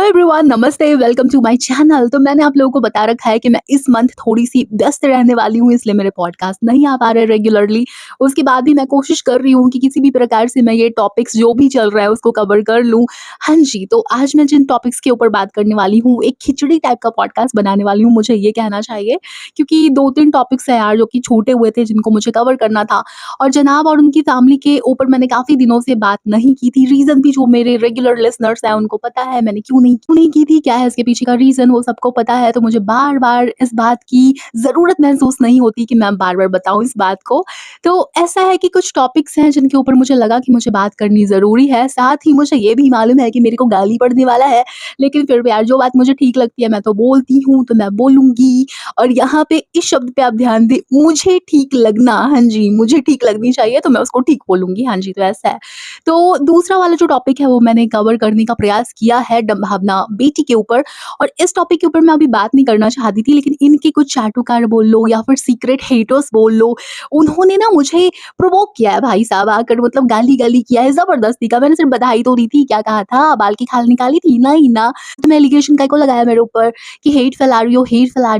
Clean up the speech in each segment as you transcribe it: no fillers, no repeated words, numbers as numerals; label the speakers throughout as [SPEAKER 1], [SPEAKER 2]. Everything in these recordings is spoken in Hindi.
[SPEAKER 1] एवरीवन, नमस्ते, वेलकम टू माय चैनल। तो मैंने आप लोगों को बता रखा है कि मैं इस मंथ थोड़ी-सी व्यस्त रहने वाली हूँ, इसलिए मेरे पॉडकास्ट नहीं आ पा रहे रेगुलरली। उसके बाद भी मैं कोशिश कर रही हूँ कि किसी भी प्रकार से मैं ये टॉपिक्स जो भी चल रहा है उसको कवर कर लूँ। हाँ जी, तो आज मैं जिन टॉपिक्स के ऊपर बात करने वाली हूँ, एक खिचड़ी टाइप का पॉडकास्ट बनाने वाली हूँ, मुझे ये कहना चाहिए, क्योंकि 2-3 टॉपिक्स हैं यार जो कि छूटे हुए थे जिनको मुझे कवर करना था। और जनाब और उनकी फैमिली के ऊपर मैंने काफ़ी दिनों से बात नहीं की थी। रीज़न भी जो मेरे रेगुलर लिसनर्स हैं उनको पता है, मैंने क्यों नहीं की थी, क्या है इसके पीछे का रीज़न वो सबको पता है। तो मुझे बार-बार इस बात की ज़रूरत महसूस नहीं होती कि मैं बार-बार बताऊँ इस बात को। तो ऐसा है कि कुछ टॉपिक्स हैं जिनके ऊपर मुझे लगा कि मुझे बात करनी ज़रूरी है। साथ ही मुझे ये भी मालूम है कि मेरे को गाली पड़ने वाला है, लेकिन फिर भी यार जो बात मुझे ठीक लगती है मैं तो बोलती हूँ, तो मैं बोलूँगी। और यहाँ पे इस शब्द पे आप ध्यान दें, मुझे ठीक लगना, हाँ जी, मुझे ठीक लगनी चाहिए तो मैं उसको ठीक बोलूँगी। हाँ जी, तो ऐसा है। तो दूसरा वाला जो टॉपिक है वो मैंने कवर करने का प्रयास किया है, डम्भावना बेटी के ऊपर। और इस टॉपिक के ऊपर मैं अभी बात नहीं करना चाहती थी, लेकिन इनके कुछ चाटुकार बोल लो या फिर सीक्रेट हेटर्स बोल लो, उन्होंने ना मुझे प्रोवोक किया है भाई साहब आकर, मतलब गाली-गाली किया है ज़बरदस्ती का। मैंने सिर्फ बधाई तो दी थी, क्या कहा था, बाल की खाल निकाली थी? नहीं ना। तुम एलिगेशन काहे को लगाया मेरे ऊपर कि हेट फैला रही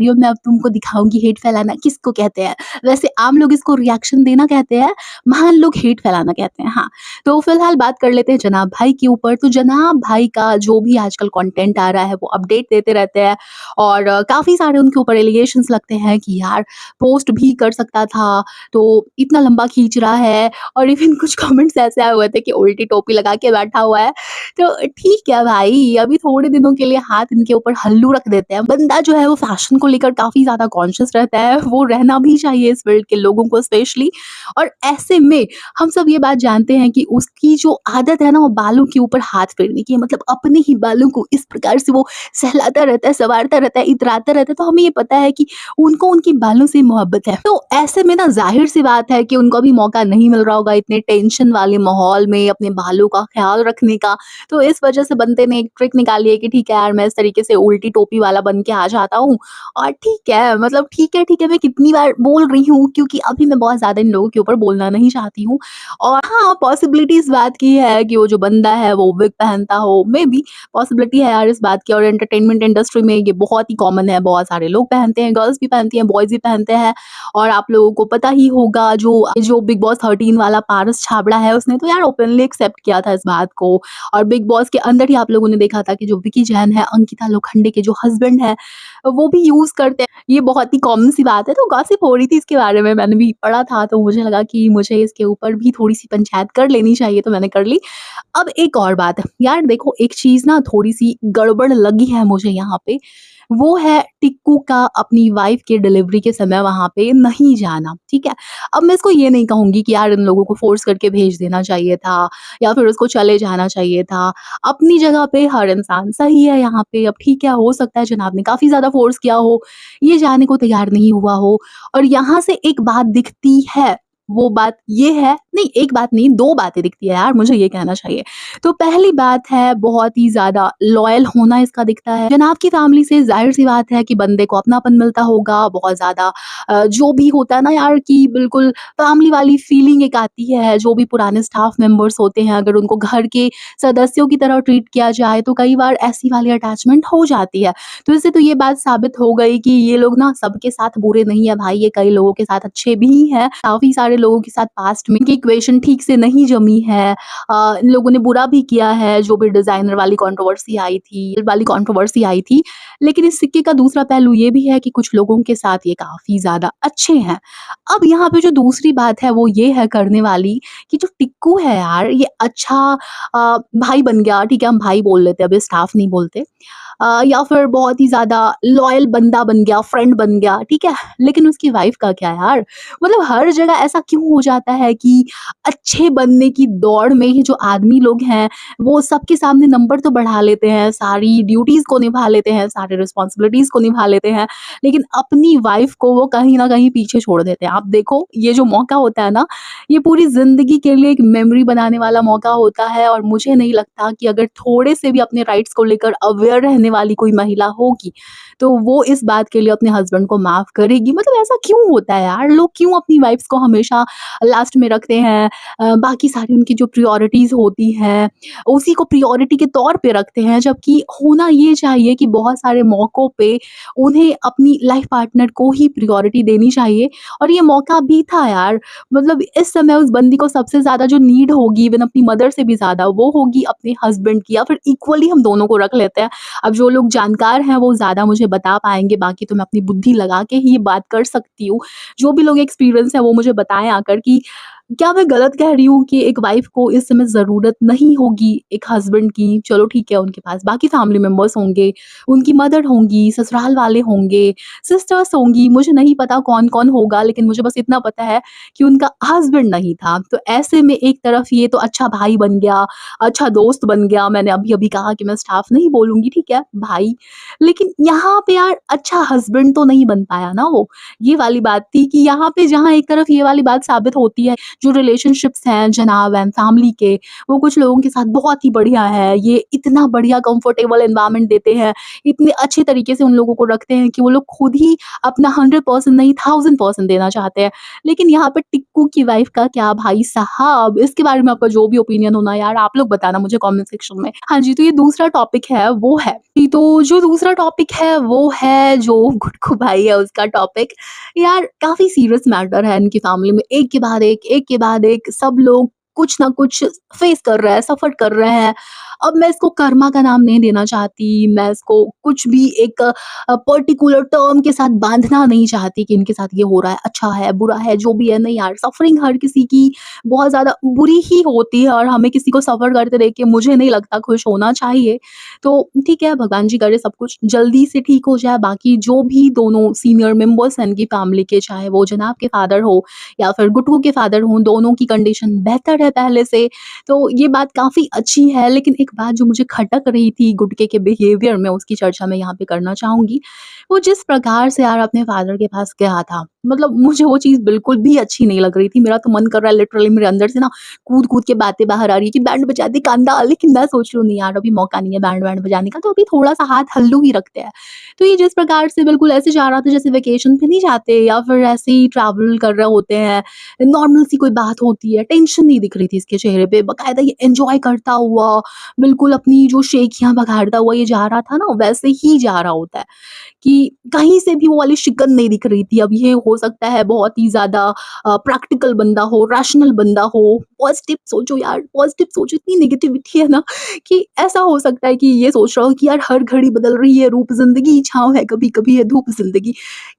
[SPEAKER 1] हो, मैं अब तुमको दिखाऊँगी हेट फैलाना किसको कहते हैं। वैसे आम लोग इसको रिएक्शन देना कहते हैं, महान लोग हेट फैलाना कहते हैं। हाँ, तो फिलहाल बात कर लेते हैं जनाब भाई के ऊपर। तो जनाब भाई का जो भी आजकल कंटेंट आ रहा है वो अपडेट देते रहते हैं, और काफ़ी सारे उनके ऊपर एलिगेशंस लगते हैं कि यार पोस्ट भी कर सकता था, तो इतना लंबा खींच रहा है। और इवन कुछ कमेंट्स ऐसे आए हुए थे कि उल्टी टोपी लगा के बैठा हुआ है। तो ठीक है भाई, अभी थोड़े दिनों के लिए हाथ इनके ऊपर हल्लू रख देते हैं। बंदा जो है वो फैशन को लेकर काफ़ी ज़्यादा कॉन्शियस रहता है, वो रहना भी चाहिए इस फील्ड के लोगों को स्पेशली। और ऐसे में हम सब ये बात जानते हैं कि उसकी जो आदत है ना वो बालों के ऊपर हाथ फेरने की है, मतलब अपने ही बालों को इस प्रकार से वो सहलाता रहता है, संवारता रहता है, इतराता रहता है। तो हमें ये पता है कि उनको उनके बालों से मोहब्बत है। तो ऐसे में ना ज़ाहिर-सी बात है कि उनको भी मौका नहीं मिल रहा होगा इतने टेंशन वाले माहौल में अपने बालों का ख़्याल रखने का। तो इस वजह से बंदे ने एक ट्रिक निकाली है कि ठीक है यार, मैं इस तरीके से उल्टी टोपी वाला बन के आ जाता हूँ। और ठीक है, मतलब ठीक है, मैं कितनी बार बोल रही हूँ, क्योंकि अभी मैं बहुत ज़्यादा इन लोगों के ऊपर बोलना नहीं चाहती हूँ। और हाँ, पॉसिबिलिटी इस बात की है कि वो जो बंदा है वो विग पहनता हो, मेबी पॉसिबिलिटी है यार इस बात की। और एंटरटेनमेंट इंडस्ट्री में ये बहुत ही कॉमन है, बहुत सारे लोग पहनते हैं, गर्ल्स भी पहनती हैं, बॉयज़ भी पहनते हैं। और आप लोगों को पता ही होगा, जो जो बिग बॉस 13 वाला पारस छाबड़ा है, उसने तो यार ओपनली एक्सेप्ट किया था इस बात को। और बिग बॉस के अंदर ही आप लोगों ने देखा था कि जो विकी जैन है, अंकिता लोखंडे के जो हस्बैंड है, वो भी यूज़ करते हैं। ये बहुत ही कॉमन सी बात है, तो गॉसिप हो रही थी इसके बारे में, मैंने भी पढ़ा था, तो मुझे लगा कि मुझे इसके ऊपर भी थोड़ी-सी पंचायत कर लेनी चाहिए, तो मैंने कर ली। अब एक और बात, यार देखो एक चीज़ ना थोड़ी-सी गड़बड़ लगी है मुझे यहाँ पे, वो है टिक्कू का अपनी वाइफ़ के डिलीवरी के समय वहाँ पे नहीं जाना, ठीक है? अब मैं इसको ये नहीं कहूँगी कि यार इन लोगों को फ़ोर्स करके भेज देना चाहिए था या फिर उसको चले जाना चाहिए था। अपनी जगह पे हर इंसान सही है यहाँ पे। अब ठीक है, हो सकता है जनाब ने काफ़ी ज़्यादा फ़ोर्स किया हो, ये जाने को तैयार नहीं हुआ हो। और यहाँ से एक बात दिखती है, वो बात ये है, नहीं एक बात नहीं, 2 बातें दिखती है यार, मुझे ये कहना चाहिए। तो पहली बात है बहुत ही ज़्यादा लॉयल होना इसका दिखता है। जनाब की फैमिली से ज़ाहिर-सी बात है कि बंदे को अपनापन मिलता होगा, बहुत ज़्यादा जो भी होता है ना यार कि बिल्कुल फैमिली वाली फीलिंग एक आती है। जो भी पुराने स्टाफ मेंबर्स होते हैं, अगर उनको घर के सदस्यों की तरह ट्रीट किया जाए तो कई बार ऐसी वाली अटैचमेंट हो जाती है। तो इससे तो ये बात साबित हो गई कि ये लोग ना सबके साथ बुरे नहीं है भाई, ये कई लोगों के साथ अच्छे भी हैं। काफ़ी सारे लोगों के साथ पास्ट में इनकी इक्वेशन ठीक से नहीं जमी है। इन लोगों ने बुरा भी किया है, जो भी डिज़ाइनर वाली कंट्रोवर्सी आई थी। लेकिन इस सिक्के का दूसरा पहलू ये भी है कि कुछ लोगों के साथ ये काफ़ी ज़्यादा अच्छे हैं। अब यहाँ पे जो दूसरी बात है वो ये है करने वाली, कि जो टिक्कू है यार ये अच्छा भाई बन गया, ठीक है हम भाई बोल लेते हैं, अभी स्टाफ नहीं बोलते। या फिर बहुत ही ज़्यादा लॉयल बंदा बन गया, फ्रेंड बन गया, ठीक है? लेकिन उसकी वाइफ़ का क्या यार? मतलब हर जगह ऐसा क्यों हो जाता है कि अच्छे बनने की दौड़ में ये जो आदमी लोग हैं, वो सबके सामने नंबर तो बढ़ा लेते हैं, सारी ड्यूटीज़ को निभा लेते हैं, सारे रिस्पॉन्सिबिलिटीज़ को निभा लेते हैं, लेकिन अपनी वाइफ़ को वो कहीं न कहीं पीछे छोड़ देते हैं। आप देखो, ये जो मौका होता है ना, ये पूरी ज़िंदगी के लिए एक मेमोरी बनाने वाला मौका होता है। और मुझे नहीं लगता कि अगर थोड़े से भी अपने राइट्स को लेकर अवेयर रहने रहने वाली कोई महिला होगी, तो वो इस बात के लिए अपने हस्बैंड को माफ़ करेगी। मतलब ऐसा क्यों होता है यार? लोग क्यों अपनी वाइफ्स को हमेशा लास्ट में रखते हैं? बाकी सारी उनकी जो प्रायोरिटीज़ होती हैं, उसी को प्रायोरिटी के तौर पे रखते हैं, जबकि होना ये चाहिए कि बहुत सारे मौकों पे उन्हें अपनी लाइफ़ पार्टनर को ही प्रायोरिटी देनी चाहिए। और ये मौका भी था यार। मतलब इस समय उस बंदी को सबसे ज़्यादा जो नीड होगी, इवन अपनी मदर से भी ज़्यादा, वो होगी अपने हस्बैंड की, या फिर इक्वली हम दोनों को रख लेते हैं। अब जो लोग जानकार हैं वो ज़्यादा मुझे बता पाएँगे, बाकी तो मैं अपनी बुद्धि लगा के ही ये बात कर सकती हूँ। जो भी लोग एक्सपीरियंस है वो मुझे बताएँ आकर कि क्या मैं गलत कह रही हूँ कि एक वाइफ़ को इस समय ज़रूरत नहीं होगी एक हस्बैंड की? चलो ठीक है, उनके पास बाकी फैमिली मेंबर्स होंगे, उनकी मदर होंगी, ससुराल वाले होंगे, सिस्टर्स होंगी, मुझे नहीं पता कौन-कौन होगा, लेकिन मुझे बस इतना पता है कि उनका हस्बैंड नहीं था। तो ऐसे में एक तरफ ये तो अच्छा भाई बन गया, अच्छा दोस्त बन गया, मैंने अभी-अभी कहा कि मैं स्टाफ़ नहीं बोलूँगी, ठीक है, भाई। लेकिन यहाँ पे यार अच्छा हस्बैंड तो नहीं बन पाया ना वो। ये वाली बात थी कि यहाँ पे जहाँ एक तरफ ये वाली बात साबित होती है, जो रिलेशनशिप्स हैं जनाब एंड फैमिली के, वो कुछ लोगों के साथ बहुत ही बढ़िया है। ये इतना बढ़िया कंफर्टेबल एनवायरनमेंट देते हैं, इतने अच्छे तरीके से उन लोगों को रखते हैं कि वो लोग खुद ही अपना 100% नहीं 1000% देना चाहते हैं। लेकिन यहाँ पे टिक्कू की वाइफ का क्या भाई साहब, इसके बारे में आपका जो भी ओपिनियन हो ना यार, आप लोग बताना मुझे कमेंट सेक्शन में। हाँ जी, तो ये दूसरा टॉपिक है वो है। तो जो दूसरा टॉपिक है वो है जो गुड्डू भाई है उसका टॉपिक। यार काफ़ी सीरियस मैटर है इनकी फैमिली में, एक के बाद एक सब लोग कुछ ना कुछ फेस कर रहे हैं, सफ़र कर रहे हैं। अब मैं इसको कर्मा का नाम नहीं देना चाहती, मैं इसको कुछ भी एक पर्टिकुलर टर्म के साथ बाँधना नहीं चाहती कि इनके साथ ये हो रहा है, अच्छा है, बुरा है, जो भी है। नहीं यार, सफ़रिंग हर किसी की बहुत ज़्यादा बुरी ही होती है और हमें किसी को सफ़र करते देख के मुझे नहीं लगता खुश होना चाहिए। तो ठीक है, भगवान जी करे सब कुछ जल्दी से ठीक हो जाए। बाकी जो भी दोनों सीनियर मेंबर्स हैं इनकी फैमिली के, चाहे वो जनाब के फादर हो या फिर गुड्डू के फादर हों, दोनों की कंडीशन बेहतर है पहले से। तो ये बात काफ़ी अच्छी है, लेकिन एक बात जो मुझे खटक रही थी गुडके के बिहेवियर में, उसकी चर्चा मैं यहाँ पे करना चाहूँगी। वो जिस प्रकार से यार अपने फादर के पास गया था, मतलब मुझे वो चीज़ बिल्कुल भी अच्छी नहीं लग रही थी। मेरा तो मन कर रहा है, लिटरली मेरे अंदर से ना कूद-कूद के बातें बाहर आ रही है कि बैंड बजा दे कांदा, लेकिन मैं सोच रही हूँ नहीं यार, अभी मौका नहीं है बैंड-वैंड बजाने का, तो अभी थोड़ा-सा हाथ हल्लू ही रखते हैं। तो ये जिस प्रकार से बिल्कुल ऐसे जा रहा था जैसे वेकेशन पे नहीं जाते या फिर ऐसे ही ट्रैवल कर रहे होते हैं, नॉर्मल सी कोई बात होती है, टेंशन नहीं दिख रही थी इसके चेहरे पे, बाकायदा ये एन्जॉय करता हुआ, बिल्कुल अपनी जो शेखियाँ बघाड़ता हुआ ये जा रहा था ना, वैसे ही जा रहा होता है। कि कहीं से भी वो वाली शिकन नहीं दिख रही थी। अब ये हो सकता है बहुत ही ज़्यादा प्रैक्टिकल बंदा हो, रैशनल बंदा हो, पॉज़िटिव सोचो यार, पॉज़िटिव सोचो, इतनी नेगेटिविटी है ना कि ऐसा हो सकता है कि ये सोच रहा हो कि यार हर घड़ी बदल रही है रूप ज़िंदगी, छाँव है कभी-कभी है धूप ज़िंदगी।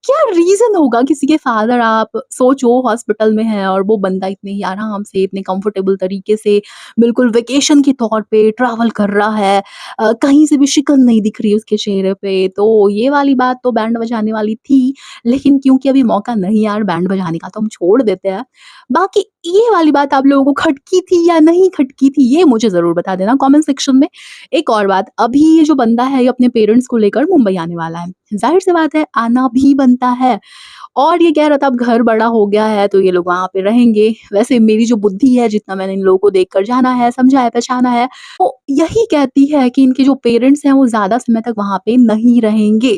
[SPEAKER 1] क्या रीज़न होगा किसी के फादर, आप सोचो हॉस्पिटल में हैं और वो बंदा इतने ही आराम से, इतने कंफर्टेबल तरीके से बिल्कुल वेकेशन के तौर पे ट्रैवल कर रहा है। कहीं से भी शिकन नहीं दिख रही उसके चेहरे पे, तो ये वाली बात तो बैंड बजाने वाली थी, लेकिन क्योंकि अभी मौका नहीं है यार बैंड बजाने का, तो हम छोड़ देते हैं। बाकी ये वाली बात आप लोगों को खटकी थी या नहीं खटकी थी, ये मुझे ज़रूर बता देना कमेंट सेक्शन में। एक और बात, अभी ये जो बंदा है ये अपने पेरेंट्स को लेकर मुंबई आने वाला है। ज़ाहिर-सी बात है आना भी बनता है। और ये कह रहा था अब घर बड़ा हो गया है तो ये लोग वहाँ पे रहेंगे। वैसे मेरी जो बुद्धि है, जितना मैंने इन लोगों को देखकर जाना है, समझा है, पहचाना है, वो यही कहती है कि इनके जो पेरेंट्स हैं वो ज़्यादा समय तक वहाँ पे नहीं रहेंगे।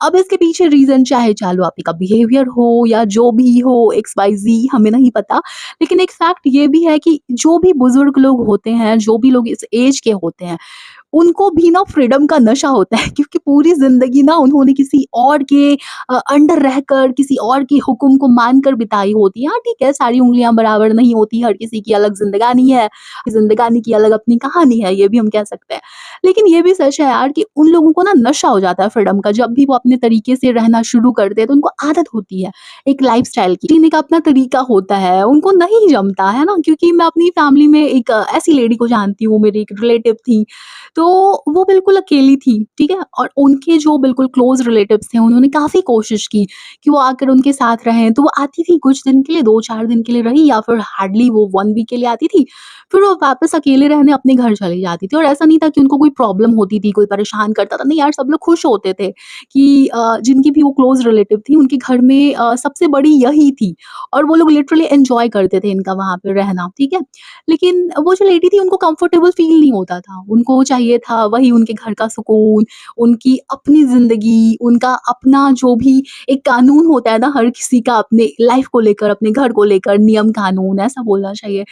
[SPEAKER 1] अब इसके पीछे रीज़न चाहे चालू आपी का बिहेवियर हो या जो भी हो, एक्स वाई ज़ी हमें नहीं पता। लेकिन एक फैक्ट ये भी है कि जो भी बुज़ुर्ग लोग होते हैं, जो भी लोग इस ऐज के होते हैं, उनको भी ना फ्रीडम का नशा होता है, क्योंकि पूरी ज़िंदगी ना उन्होंने किसी और के अंडर रहकर, किसी और के हुक्म को मानकर बिताई होती है। हाँ, ठीक है, सारी उँगलियाँ बराबर नहीं होती, हर किसी की अलग ज़िंदगानी है, ज़िंदगानी की अलग अपनी कहानी है, ये भी हम कह सकते हैं। लेकिन ये भी सच है यार कि उन लोगों को ना नशा हो जाता है फ्रीडम का, जब भी वो अपने तरीके से रहना शुरू करते हैं, तो उनको आदत होती है एक लाइफ़स्टाइल की। जीने का अपना तरीका होता है, उनको नहीं जमता, है ना? क्योंकि मैं अपनी फैमिली में एक ऐसी लेडी को जानती हूँ, मेरी एक रिलेटिव थी, तो वो बिल्कुल अकेली थी, ठीक है? और उनके जो बिल्कुल क्लोज़ रिलेटिव्स थे, उन्होंने काफ़ी कोशिश की कि वो आकर उनके साथ रहें, तो वो आती थी कुछ दिन के लिए, 2-4 दिन के लिए रही या फिर हार्डली वो 1 वीक के लिए आती थी, फिर वो वापस अकेले रहने अपने घर चली जाती थी। और ऐसा नहीं था कि उनको कोई कोई प्रॉब्लम होती थी, कोई परेशान करता था, नहीं यार सब लोग खुश होते थे कि जिनकी भी वो क्लोज़ रिलेटिव थी उनके घर में सबसे बड़ी यही थी और वो लोग लिटरली एन्जॉय करते थे इनका वहाँ पे रहना, ठीक है? लेकिन वो जो लेडी थी उनको कंफर्टेबल फ़ील नहीं होता था, उनको चाहिए था वही उनके घर का सुकून, उनकी अपनी ज़िंदगी, उनका अपना जो भी एक कानून होता है ना हर किसी का अपने लाइफ़ को लेकर, अपने घर को लेकर, नियम कानून ऐसा बोलना चाहिए।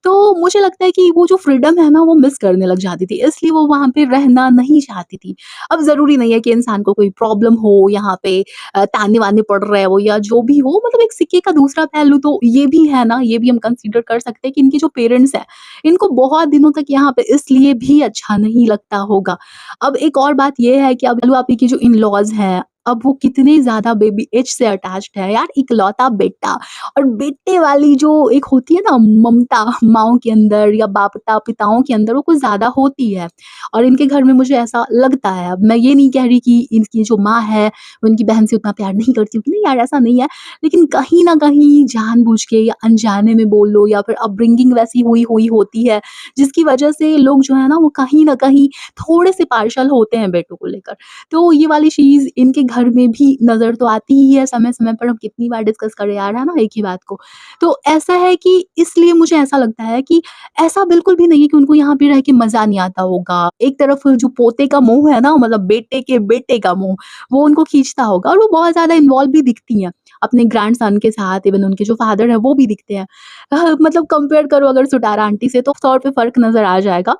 [SPEAKER 1] तो मुझे लगता है कि वो जो फ्रीडम है ना वो मिस करने लग जाती थी, इसलिए वो वहाँ पे रहना नहीं चाहती थी। अब ज़रूरी नहीं है कि इंसान को कोई प्रॉब्लम हो यहाँ पे ताने-वाने पड़ रहे हो या जो भी हो, मतलब एक सिक्के का दूसरा पहलू तो ये भी है ना, ये भी हम कंसीडर कर सकते हैं कि इनके जो पेरेंट्स हैं, इनको बहुत दिनों तक यहाँ पे इसलिए भी अच्छा नहीं लगता होगा। अब एक और बात ये है कि अब आपी के जो इन-लॉज़ हैं, अब वो कितने ज़्यादा बेबी एच से अटैच्ड है यार, इकलौता बेटा और बेटे वाली जो एक होती है ना ममता माँओं के अंदर या पिताओं के अंदर वो कुछ ज़्यादा होती है और इनके घर में मुझे ऐसा लगता है। अब मैं ये नहीं कह रही कि इनकी जो माँ है, वो इनकी बहन से उतना प्यार नहीं करती होगी, नहीं यार ऐसा नहीं है। लेकिन कहीं न कहीं जानबूझ के या अनजाने में बोल लो या फिर अपब्रिंगिंग वैसी हुई हुई होती है, जिसकी वजह से लोग जो है ना वो कहीं न कहीं थोड़े से पार्शियल होते हैं बेटों को लेकर। तो ये वाली चीज़ इनके घर में भी नज़र तो आती ही है समय-समय पर, हम कितनी बार डिस्कस करें यार, है ना, एक ही बात को। तो ऐसा है कि इसलिए मुझे ऐसा लगता है कि ऐसा बिल्कुल भी नहीं है कि उनको यहाँ पे रह के मज़ा नहीं आता होगा। एक तरफ जो पोते का मोह है ना, मतलब बेटे के बेटे का मोह, वो उनको खींचता होगा और वो बहुत ज़्यादा इन्वॉल्व भी दिखती हैं, अपने ग्रैंडसन के साथ, इवन उनके जो फादर हैं वो भी दिखते हैं। मतलब कंपेयर करो अगर सुटारा आंटी से तो तौर पे फ़र्क नज़र आ जाएगा।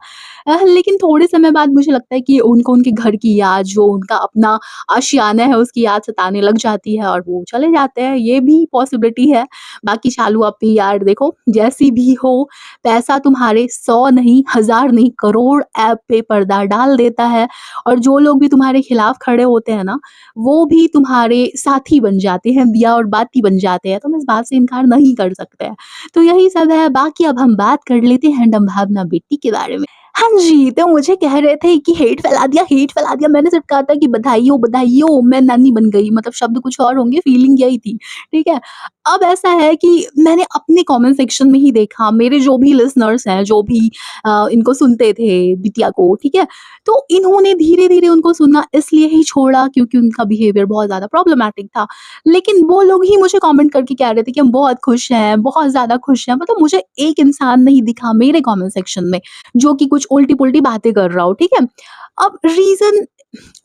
[SPEAKER 1] लेकिन थोड़े समय बाद मुझे लगता है कि उनको उनके घर की याद, जो उनका अपना आशियाना है उसकी याद सताने लग जाती है और वो चले जाते हैं, ये भी पॉसिबिलिटी है। बाकी शालू आपी यार देखो, जैसी भी हो, पैसा तुम्हारे 100 नहीं, 1000 नहीं, करोड़ ऐप पे पर्दा डाल देता है और जो लोग भी तुम्हारे खिलाफ खड़े होते हैं ना, वो भी तुम्हारे साथी बन जाते हैं, दिया और बाती बन जाते हैं, तुम इस बात से इनकार नहीं कर सकते हैं। तो यही सब है, बाकी अब हम बात कर लेते हैं डम्भावना बेटी के बारे में। हाँ जी, तो मुझे कह रहे थे कि हेट फैला दिया। मैंने सिर्फ़ कहा था कि बधाई हो, मैं नानी बन गई। मतलब शब्द कुछ और होंगे, फीलिंग यही थी, ठीक है? अब ऐसा है कि मैंने अपने कमेंट सेक्शन में ही देखा, मेरे जो भी लिसनर्स हैं, जो भी इनको सुनते थे, बिटिया को, ठीक है? तो इन्होंने धीरे-धीरे उनको सुनना इसलिए ही छोड़ा क्योंकि उनका बिहेवियर बहुत ज़्यादा प्रॉब्लमैटिक था। लेकिन वो लोग ही मुझे कमेंट करके कह रहे थे कि हम बहुत खुश हैं, बहुत ज़्यादा खुश हैं। मतलब मुझे एक इंसान नहीं दिखा मेरे कमेंट सेक्शन में जो कि कुछ उल्टी-पुल्टी बातें कर रहा हो, ठीक है? अब रीज़न,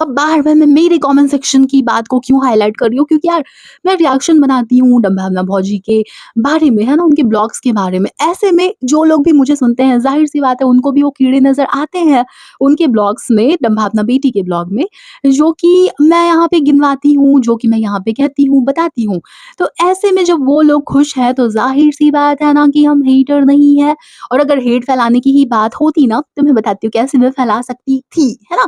[SPEAKER 1] अब बार-बार मैं मेरे कमेंट सेक्शन की बात को क्यों हाइलाइट कर रही हूँ, क्योंकि यार मैं रिएक्शन बनाती हूँ डम्भावना भौजी के बारे में, है ना? उनके ब्लॉग्स के बारे में। ऐसे में जो लोग भी मुझे सुनते हैं, ज़ाहिर-सी बात है उनको भी वो कीड़े नज़र आते हैं उनके ब्लॉग्स में, डम्भावना बेटी के ब्लॉग में, जो कि मैं यहाँ पे गिनवाती हूँ, जो कि मैं यहाँ पे कहती हूँ, बताती हूँ। तो ऐसे में जब वो लोग खुश हैं, तो ज़ाहिर-सी बात है ना कि हम हेटर नहीं हैं और अगर हेट फैलाने की ही बात होती ना, तो मैं बताती हूँ कैसे मैं फैला सकती थी, है ना?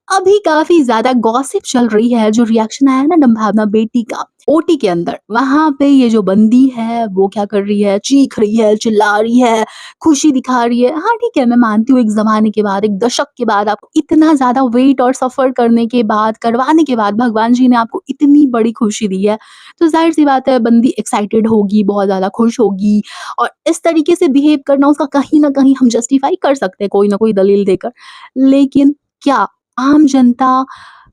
[SPEAKER 1] अभी काफ़ी ज़्यादा गॉसिप चल रही है, जो रिएक्शन आया है ना डम्भावना बेटी का, ओटी के अंदर, वहाँ पे ये जो बंदी है, वो क्या कर रही है, चीख रही है, चिल्ला रही है, खुशी दिखा रही है। हाँ, ठीक है, मैं मानती हूँ एक ज़माने के बाद, एक दशक के बाद आपको इतना ज़्यादा वेट और सफ़र करने के बाद, करवाने के बाद भगवान जी ने आपको इतनी बड़ी खुशी दी है, तो ज़ाहिर-सी बात है बंदी एक्साइटेड होगी, बहुत ज़्यादा खुश होगी और इस तरीके से बिहेव करना उसका कहीं न कहीं हम जस्टिफ़ाई कर सकते हैं, कोई ना कोई दलील देकर। लेकिन क्या आम जनता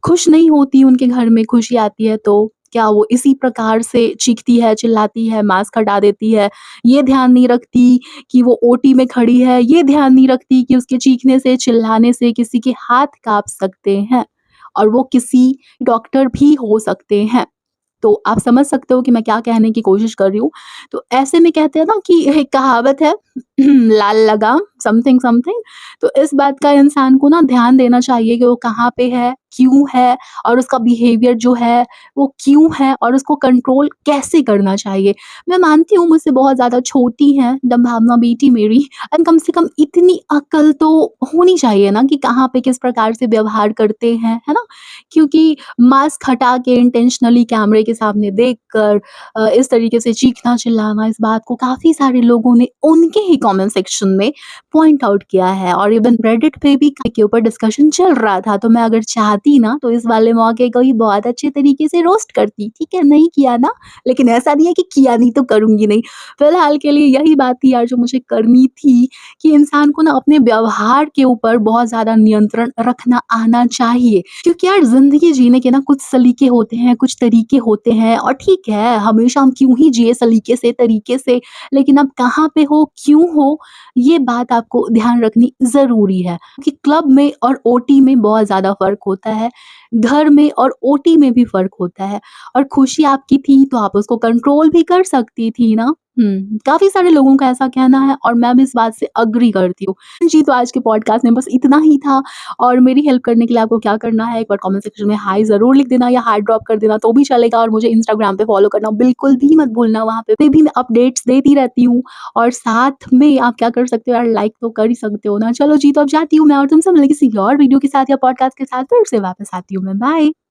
[SPEAKER 1] खुश नहीं होती, उनके घर में खुशी आती है तो क्या वो इसी प्रकार से चीखती है, चिल्लाती है, मास्क हटा देती है? ये ध्यान नहीं रखती कि वो ओटी में खड़ी है, ये ध्यान नहीं रखती कि उसके चीखने से, चिल्लाने से किसी के हाथ काँप सकते हैं और वो किसी डॉक्टर भी हो सकते हैं। तो आप समझ सकते हो कि मैं क्या कहने की कोशिश कर रही हूँ। तो ऐसे में कहते हैं ना कि एक कहावत है लाल लगाम समथिंग समथिंग, तो इस बात का इंसान को ना ध्यान देना चाहिए कि वो कहाँ पे है, क्यों है और उसका बिहेवियर जो है वो क्यों है और उसको कंट्रोल कैसे करना चाहिए। मैं मानती हूँ मुझसे बहुत ज़्यादा छोटी हैं डम्भावना बेटी मेरी, एंड कम से कम इतनी अक्ल तो होनी चाहिए ना कि कहाँ पे किस प्रकार से व्यवहार करते हैं, है ना? क्योंकि मास्क हटा के इंटेंशनली कैमरे के सामने देखकर इस तरीके से चीखना चिल्लाना, इस बात को काफ़ी सारे लोगों ने उनके ही कमेंट सेक्शन में पॉइंट आउट किया है और इवन रेडिट पे भी के ऊपर डिस्कशन चल रहा था। तो मैं अगर चाहती ना तो इस वाले मौके को ही बहुत अच्छे तरीके से रोस्ट करती, ठीक है? नहीं किया ना, लेकिन ऐसा नहीं है कि किया नहीं तो करूँगी नहीं। फिलहाल के लिए यही बात थी यार जो मुझे करनी थी कि इंसान को ना अपने व्यवहार के ऊपर बहुत ज़्यादा नियंत्रण रखना आना चाहिए। क्योंकि यार ज़िंदगी जीने के ना कुछ सलीके होते हैं, कुछ तरीके होते हैं और ठीक है, हमेशा हम क्यों ही जिए सलीके से, तरीके से, लेकिन आप कहाँ पे हो, क्यों हो, ये बात आपको ध्यान रखनी ज़रूरी है। क्योंकि क्लब में और ओटी में बहुत ज़्यादा फ़र्क होता है, घर में और ओटी में भी फ़र्क होता है और खुशी आपकी थी तो आप उसको कंट्रोल भी कर सकती थी ना। काफ़ी सारे लोगों का ऐसा कहना है और मैं भी इस बात से एग्री करती हूँ। जी, तो आज के पॉडकास्ट में बस इतना ही था और मेरी हेल्प करने के लिए आपको क्या करना है, एक बार कमेंट सेक्शन में हाय ज़रूर लिख देना या हार्ट ड्रॉप कर देना तो भी चलेगा और मुझे इंस्टाग्राम पे फ़ॉलो करना बिल्कुल भी मत भूलना, वहाँ पे भी मैं अपडेट्स देती रहती हूँ और साथ में आप क्या कर सकते हो यार, लाइक तो कर ही सकते हो ना। चलो जी, तो अब जाती हूँ मैं और तुमसे मिलेंगे किसी और वीडियो के साथ या पॉडकास्ट के साथ फिर से वापस आती हूँ मैं। बाय।